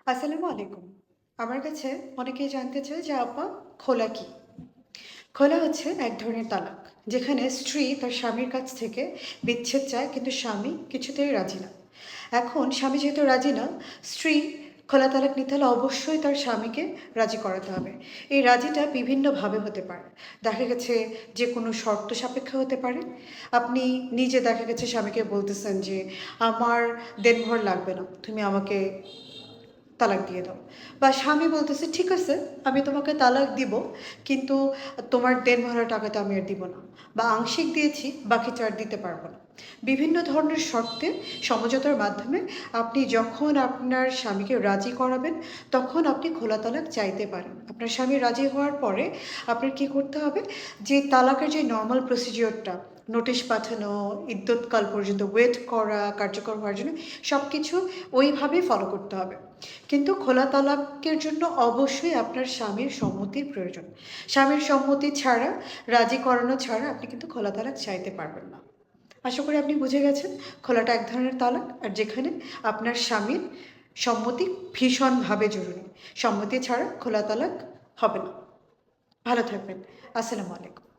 আসসালামু আলাইকুম। আমার কাছে অনেকেই জানতে চায় যে আপা খোলা কি? খোলা হচ্ছে এক ধরনের তালাক। যেখানে স্ত্রী তার স্বামীর কাছ থেকে বিচ্ছেদ চায় কিন্তু স্বামী কিছুতেই রাজি না। এখন স্বামী যেহেতু রাজি না, স্ত্রী খোলা তালাক নিতে হলে অবশ্যই তার স্বামীকে রাজি করাতে হবে। এই রাজিটা বিভিন্নভাবে হতে পারে। দেখা গেছে যে কোনো শর্ত সাপেক্ষে হতে পারে। আপনি নিজে দেখা গেছে স্বামীকে বলতেছেন যে, "আমার দেনমোহর লাগবে না। তুমি আমাকে তালাক দিয়ে দাও।" বা স্বামী বলতেছে, ঠিক আছে, আমি তোমাকে তালাক দিব, কিন্তু তোমার দেনমোহরের টাকা তো আমি আর দিব না, বা আংশিক দিয়েছি, বাকিটা আর দিতে পারবো না। বিভিন্ন ধরনের শর্তে সমঝোতার মাধ্যমে আপনি যখন আপনার স্বামীকে রাজি করাবেন, তখন আপনি খোলা তালাক চাইতে পারেন। আপনার স্বামী রাজি হওয়ার পরে আপনার কি করতে হবে, যে তালাকের যে নর্মাল প্রসিজিওরটা, নোটিশ পাঠানো, ইদ্যৎকাল পর্যন্ত ওয়েট করা, কার্যকর হওয়ার জন্য সব কিছু ওইভাবেই ফলো করতে হবে। কিন্তু খোলা তালাকের জন্য অবশ্যই আপনার স্বামীর সম্মতির প্রয়োজন। স্বামীর সম্মতি ছাড়া, রাজি করানো ছাড়া আপনি কিন্তু খোলা তালাক চাইতে পারবেন না। আশা করি আপনি বুঝে গেছেন, খোলাটা এক ধরনের তালাক, আর যেখানে আপনার স্বামীর সম্মতি ভীষণভাবে জরুরি। সম্মতি ছাড়া খোলা তালাক হবে না। ভালো থাকবেন। আসসালামু আলাইকুম।